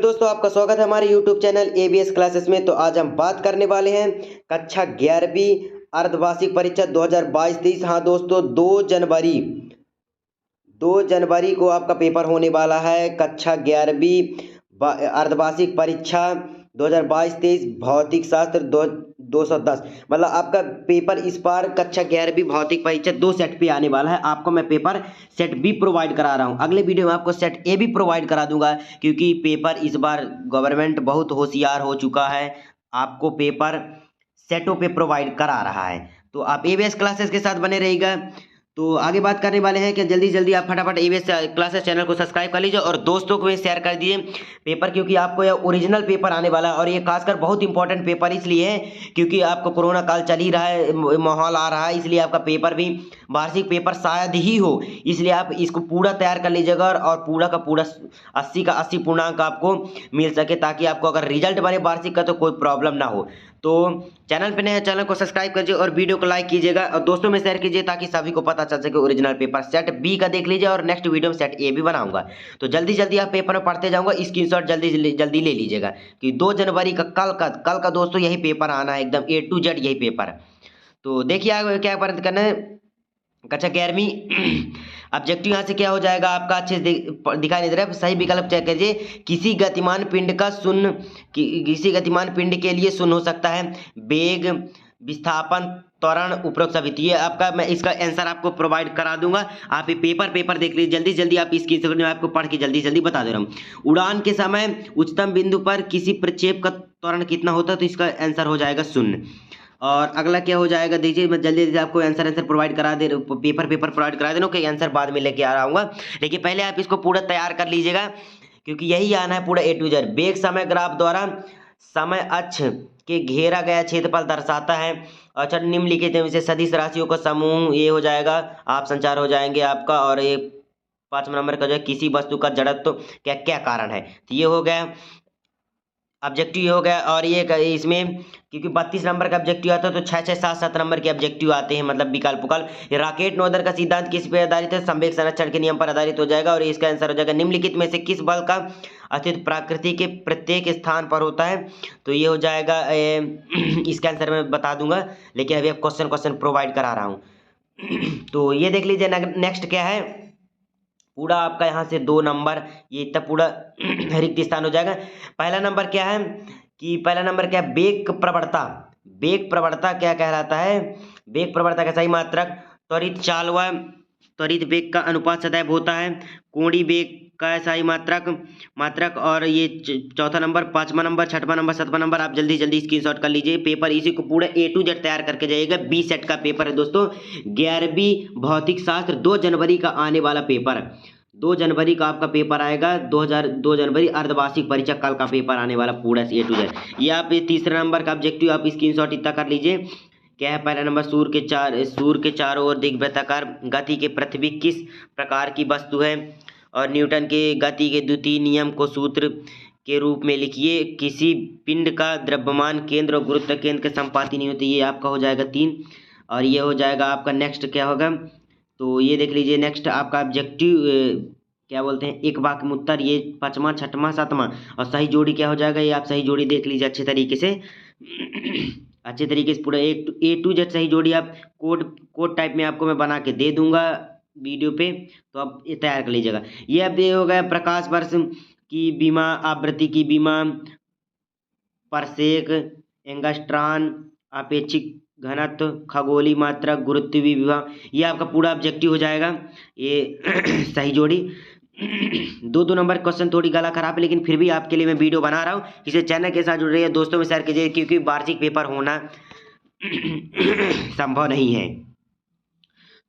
दोस्तों आपका स्वागत है हमारे YouTube चैनल ABS क्लासेस में। तो आज हम बात करने वाले हैं कक्षा 11वीं अर्धवार्षिक परीक्षा 2022-23। हाँ दोस्तों, 2 जनवरी को आपका पेपर होने वाला है। कक्षा 11वीं अर्धवार्षिक परीक्षा 2022-23 भौतिक शास्त्र 210, मतलब आपका पेपर इस बार कक्षा 11वीं भौतिक परीक्षा 2 सेट पे आने वाला है। आपको मैं पेपर सेट बी प्रोवाइड करा रहा हूँ। अगले वीडियो में आपको सेट ए भी प्रोवाइड करा दूंगा, क्योंकि पेपर इस बार गवर्नमेंट बहुत होशियार हो चुका है, आपको पेपर सेटों पे प्रोवाइड करा रहा है। तो आप एबीएस क्लासेस के साथ बने रहिएगा। तो आगे बात करने वाले हैं कि जल्दी जल्दी आप फटाफट एबीएस क्लासेस चैनल को सब्सक्राइब कर लीजिए और दोस्तों को भी शेयर कर दीजिए पेपर, क्योंकि आपको यह ओरिजिनल पेपर आने वाला है। और ये खासकर बहुत इंपॉर्टेंट पेपर इसलिए है क्योंकि आपको कोरोना काल चल ही रहा है, माहौल आ रहा है, इसलिए आपका पेपर भी वार्षिक पेपर शायद ही हो, इसलिए आप इसको पूरा तैयार कर लीजिएगा और पूरा का पूरा 80 का 80 पूर्णांक आपको मिल सके, ताकि आपको अगर रिजल्ट बने वार्षिक का तो कोई प्रॉब्लम ना हो। तो चैनल पे नए हैं, चैनल को सब्सक्राइब कीजिए और वीडियो को लाइक कीजिएगा और दोस्तों में शेयर कीजिए, ताकि सभी को पता चल सके ओरिजिनल पेपर। सेट बी का देख लीजिए और नेक्स्ट वीडियो में सेट ए भी बनाऊंगा। तो जल्दी जल्दी आप पेपर में पढ़ते जाऊंगा, स्क्रीनशॉट जल्दी जल्दी ले लीजिएगा कि 2 जनवरी का कल का दोस्तों यही पेपर आना है, एकदम A to Z यही पेपर। तो देखिए आगे क्या करना है। कक्षा 11वीं ऑब्जेक्टिव यहाँ से क्या हो जाएगा आपका, अच्छे से दिखाई नहीं दे रहा है, सही विकल्प चेक कीजिए। किसी गतिमान पिंड के लिए शून्य हो सकता है। वेग, विस्थापन, त्वरण, उपरोक्त सभी। ये आपका मैं इसका आंसर आपको प्रोवाइड करा दूंगा। आप ये पेपर देख लीजिए जल्दी जल्दी, आप इसकी में आपको पढ़ के जल्दी जल्दी बता दे रहा हूँ। उड़ान के समय उच्चतम बिंदु पर किसी प्रक्षेप का त्वरण कितना होता है, तो इसका आंसर हो जाएगा 0। और अगला क्या हो जाएगा, देखिए मैं जल्दी जल्दी आपको आंसर प्रोवाइड करा दे, पेपर प्रोवाइड करा दे रहा हूँ कि आंसर बाद में लेके आ रहा हूँ, लेकिन पहले आप इसको पूरा तैयार कर लीजिएगा, क्योंकि यही आना है पूरा A to Z। वेग समय ग्राफ द्वारा समय अक्ष के घेरा गया क्षेत्रफल दर्शाता है। अच्छा, निम्नलिखित में से सदिश राशियों का समूह ये हो जाएगा, आप संचार हो जाएंगे आपका। और ये 5वां नंबर का जो है, किसी वस्तु का जड़त्व क्या क्या कारण है, तो ये हो गया ऑब्जेक्टिव हो गया। और ये इसमें क्योंकि 32 नंबर का ऑब्जेक्टिव आता है तो 6 6 7 7 नंबर के ऑब्जेक्टिव आते हैं, मतलब विकल्प उकल्प। राकेट नोदर का सिद्धांत किस पे आधारित है, संवेग संरक्षण के नियम पर आधारित हो जाएगा। और इसका आंसर हो जाएगा निम्नलिखित में से किस बल का अस्तित्व प्रकृति के प्रत्येक स्थान पर होता है, तो ये हो जाएगा इसका आंसर मैं बता दूंगा, लेकिन अभी आप क्वेश्चन प्रोवाइड करा रहा हूँ। तो ये देख लीजिए नेक्स्ट क्या है, पूरा आपका यहाँ से 2 नंबर ये तब पूरा रिक्त स्थान हो जाएगा। पहला नंबर क्या है कि वेग प्रवणता क्या कहलाता है। वेग प्रवणता का सही मात्रक त्वरित चाल व त्वरित वेग का अनुपात सदैव होता है। कोणीय वेग का सही मात्रक। और ये 4था नंबर, 5वां नंबर, 6वां नंबर, 7वां नंबर आप जल्दी जल्दी स्क्रीनशॉट कर लीजिए। पेपर इसी को पूरा A to Z तैयार करके जाइएगा। बी सेट का पेपर है दोस्तों, 11वीं भौतिक शास्त्र 2 जनवरी का आने वाला पेपर। 2 जनवरी का आपका पेपर आएगा, 2 जनवरी अर्धवार्षिक परीक्षा कल का पेपर आने वाला पूरा A to Z। ये आप 3रा नंबर का ऑब्जेक्टिव आप स्क्रीनशॉट इतना कर लीजिए। क्या है पहला नंबर, सूर्य के चारों ओर दिग्वृत्ताकार गति के पृथ्वी किस प्रकार की वस्तु है। और न्यूटन के गति के द्वितीय नियम को सूत्र के रूप में लिखिए। किसी पिंड का द्रव्यमान केंद्र और गुरुत्व केंद्र के संपाती नहीं होती, ये आपका हो जाएगा 3। और ये हो जाएगा आपका नेक्स्ट क्या होगा, तो ये देख लीजिए नेक्स्ट आपका ऑब्जेक्टिव क्या बोलते हैं, एक वाक्य में उत्तर, ये 5वां, 6वां, 7वां। और सही जोड़ी क्या हो जाएगा, ये आप सही जोड़ी देख लीजिए अच्छे तरीके से पूरा A to Z सही जोड़ी आप कोड टाइप में आपको मैं बना के दे दूंगा वीडियो पे, तो आप ये तैयार कर लीजिएगा। ये अब ये हो गया प्रकाश वर्ष की बीमा, आवृत्ति की बीमा, परसेक, एंगस्ट्रॉन, अपेक्षिक घनत्व, खगोलीय मात्रा, गुरुत्वीय विभव, ये आपका पूरा ऑब्जेक्टिव हो जाएगा। ये सही जोड़ी 2 नंबर क्वेश्चन थोड़ी गला खराब है, लेकिन फिर भी आपके लिए मैं वीडियो बना रहा हूँ। इसे चैनल के साथ जुड़ रही है, दोस्तों में शेयर कीजिए, क्योंकि वार्षिक पेपर होना संभव नहीं है।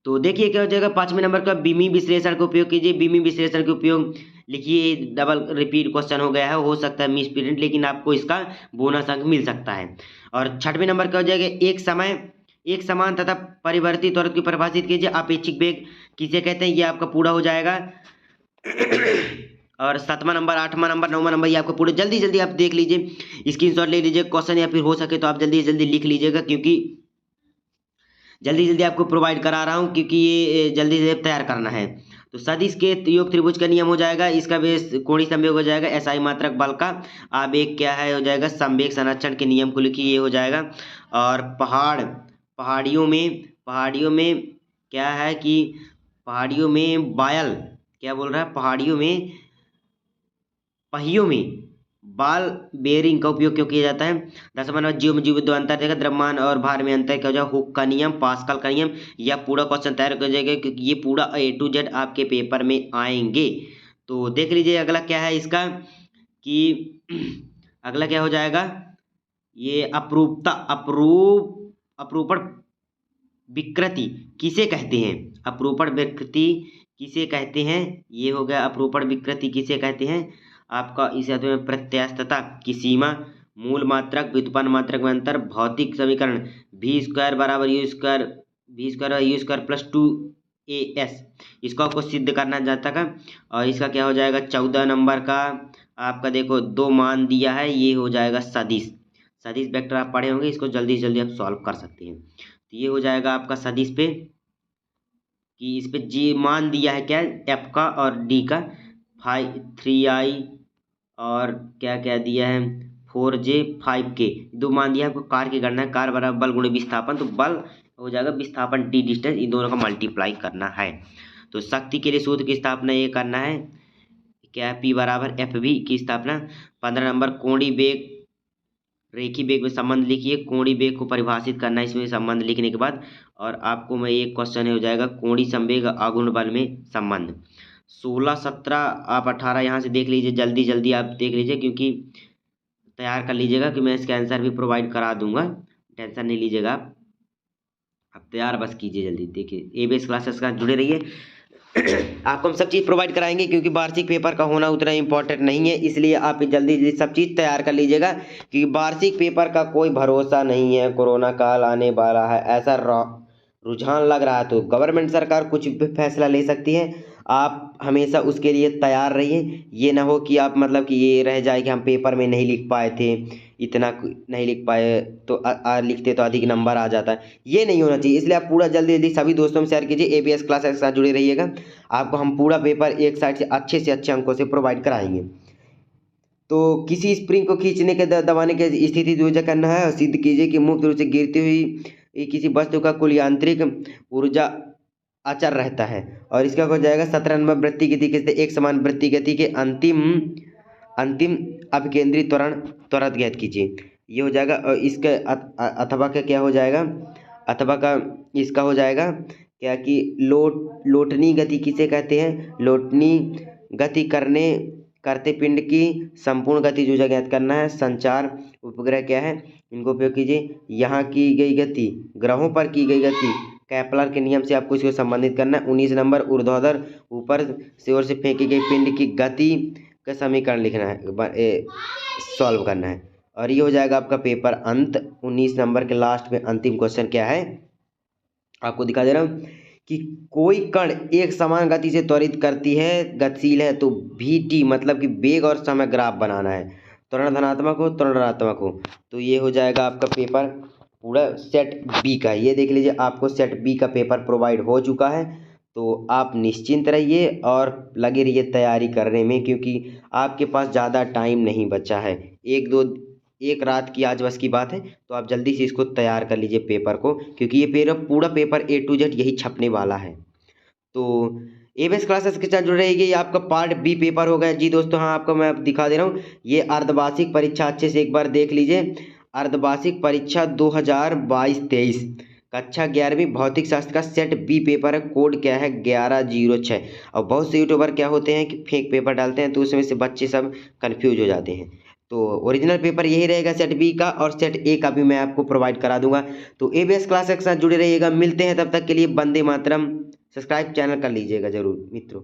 तो देखिए क्या हो जाएगा, 5वें नंबर का बीमी विश्लेषण का उपयोग कीजिए। बीमी विश्लेषण के उपयोग लिखिए, डबल रिपीट क्वेश्चन हो गया है, हो सकता है मिस प्रिंट, लेकिन आपको इसका बोनस अंक मिल सकता है। और 6वें नंबर का हो जाएगा एक समान तथा परिवर्तित त्वरण की परिभाषित कीजिए। अपेक्षिक वेग किसे कहते हैं, ये आपका पूरा हो जाएगा। और 7वां नंबर, 8वां नंबर, 9वां नंबर, ये आपको पूरे जल्दी जल्दी आप देख लीजिए, स्क्रीनशॉट ले लीजिए क्वेश्चन, या फिर हो सके तो आप जल्दी जल्दी लिख लीजिएगा, क्योंकि जल्दी जल्दी आपको प्रोवाइड करा रहा हूँ, क्योंकि ये जल्दी से तैयार करना है। तो सदिश के योग त्रिभुज का नियम हो जाएगा, इसका बेस कोणीय संवेग हो जाएगा एसआई मात्रक बल का आवेग क्या है, हो जाएगा संवेग संरक्षण के नियम को लिखिए, ये हो जाएगा। और पहाड़ियों में क्या है कि पहाड़ियों में बायल क्या बोल रहा है, पहाड़ियों में पहियों में बाल बेरिंग का उपयोग क्यों किया जाता है। 10 जीव में जीव दो अंतर देगा, द्रव्यमान और भार में अंतर क्या हो जाएगा, हुक का नियम, पास्कल का नियम। या पूरा क्वेश्चन तैयार कर जाएगा क्योंकि ये पूरा A to Z आपके पेपर में आएंगे। तो देख लीजिए अगला क्या है इसका कि अगला क्या हो जाएगा, ये अपरूपण विकृति किसे कहते हैं, अपरूपण विकृति किसे कहते हैं, ये हो गया अपरूपण विकृति किसे कहते हैं आपका। इस अर्थ में प्रत्यास्थता की सीमा, मूल मात्रक, व्युत्पन्न मात्रक में अंतर, भौतिक समीकरण v² बराबर u² प्लस 2as, इसको आपको सिद्ध करना जाता है। और इसका क्या हो जाएगा 14 नंबर का आपका, देखो 2 मान दिया है, ये हो जाएगा सदिश वेक्टर आप पढ़े होंगे, इसको जल्दी से जल्दी आप सॉल्व कर सकते हैं। तो ये हो जाएगा आपका सदिश पे कि इस पे जी मान दिया है क्या एफ का और डी का, 3i और क्या क्या दिया है 4j 5k, 2 मान दिया है आपको। कार की गणना है, कार बराबर बल गुणे विस्थापन, तो बल हो जाएगा विस्थापन टी डिस्टेंस, इन दोनों का मल्टीप्लाई करना है। तो शक्ति के लिए सूत्र की स्थापना ये करना है क्या, P बराबर FV की स्थापना। 15 नंबर कोणीय वेग रेखीय वेग में संबंध लिखिए, कोणीय वेग को परिभाषित करना है इसमें संबंध लिखने के बाद। और आपको मैं एक क्वेश्चन हो जाएगा कोणीय संवेग आघूर्ण बल में संबंध। 16 17 आप 18 यहाँ से देख लीजिए, जल्दी जल्दी आप देख लीजिए क्योंकि तैयार कर लीजिएगा कि मैं इसका आंसर भी प्रोवाइड करा दूंगा, टेंशन नहीं लीजिएगा आप तैयार बस कीजिए जल्दी। देखिए ABS क्लासेस का जुड़े रहिए, आपको हम सब चीज़ प्रोवाइड कराएंगे क्योंकि वार्षिक पेपर का होना उतना इम्पोर्टेंट नहीं है, इसलिए आप जल्दी जल्दी सब चीज़ तैयार कर लीजिएगा क्योंकि वार्षिक पेपर का कोई भरोसा नहीं है, कोरोना काल आने वाला है ऐसा रुझान लग रहा है। तो गवर्नमेंट सरकार कुछ भी फैसला ले सकती है, आप हमेशा उसके लिए तैयार रहिए। ये ना हो कि आप मतलब कि ये रह जाए कि हम पेपर में नहीं लिख पाए थे, इतना नहीं लिख पाए तो लिखते तो अधिक नंबर आ जाता है, ये नहीं होना चाहिए। इसलिए आप पूरा जल्दी जल्दी सभी दोस्तों में शेयर कीजिए, ABS क्लासेस के साथ जुड़े रहिएगा, आपको हम पूरा पेपर एक साइड से अच्छे अंकों से प्रोवाइड कराएंगे। तो किसी स्प्रिंग को खींचने के दबाने की स्थिति द्विजा करना है और सिद्ध कीजिए कि मुक्त रूप से गिरती हुई किसी वस्तु का कुल यांत्रिक ऊर्जा अचर रहता है। और इसका हो जाएगा 17 नंबर वृत्ति गति के एक समान वृत्ति गति के अंतिम अभिकेंद्रित त्वरण ज्ञात कीजिए, ये हो जाएगा। और इसका अथवा का क्या हो जाएगा, अथवा का इसका हो जाएगा क्या कि लोटनी गति किसे कहते हैं, लोटनी गति करते पिंड की संपूर्ण गति जो ज्ञात करना है। संचार उपग्रह क्या है, इनको उपयोग कीजिए। यहाँ की गई गति, ग्रहों पर की गई गति केपलर के नियम से आपको इसको संबंधित करना है। 19 नंबर ऊर्ध्वाधर ऊपर से ओर से फेंकी गई पिंड की गति का समीकरण लिखना है, सॉल्व करना है। और ये हो जाएगा आपका पेपर अंत। 19 नंबर के लास्ट में अंतिम क्वेश्चन क्या है आपको दिखा दे रहा हूँ कि कोई कण एक समान गति से त्वरित करती है, गतिशील है, तो VT मतलब कि वेग और समय ग्राफ बनाना है, त्वरण धनात्मक हो त्वरण ऋणात्मक हो। तो ये हो जाएगा आपका पेपर पूरा सेट B का। ये देख लीजिए आपको सेट B का पेपर प्रोवाइड हो चुका है, तो आप निश्चिंत रहिए और लगे रहिए तैयारी करने में क्योंकि आपके पास ज़्यादा टाइम नहीं बचा है, एक रात की आज बस की बात है। तो आप जल्दी से इसको तैयार कर लीजिए पेपर को क्योंकि ये पूरा पेपर A to Z यही छपने वाला है। तो ABS क्लासेस के साथ जुड़ रहेगी, ये आपका पार्ट B पेपर हो गया जी दोस्तों। हाँ आपको मैं दिखा दे रहा हूँ, ये अर्धवार्षिक परीक्षा अच्छे से एक बार देख लीजिए। अर्धवार्षिक परीक्षा 2022-23 कक्षा 11वीं भौतिक शास्त्र का सेट B पेपर है, कोड क्या है 1106। और बहुत से यूट्यूबर क्या होते हैं कि फेक पेपर डालते हैं तो उसमें से बच्चे सब कन्फ्यूज हो जाते हैं। तो ओरिजिनल पेपर यही रहेगा सेट B का, और सेट A का भी मैं आपको प्रोवाइड करा दूंगा। तो ABS क्लासेस के साथ जुड़े रहिएगा, मिलते हैं तब तक के लिए, वंदे मातरम। सब्सक्राइब चैनल कर लीजिएगा जरूर मित्रों।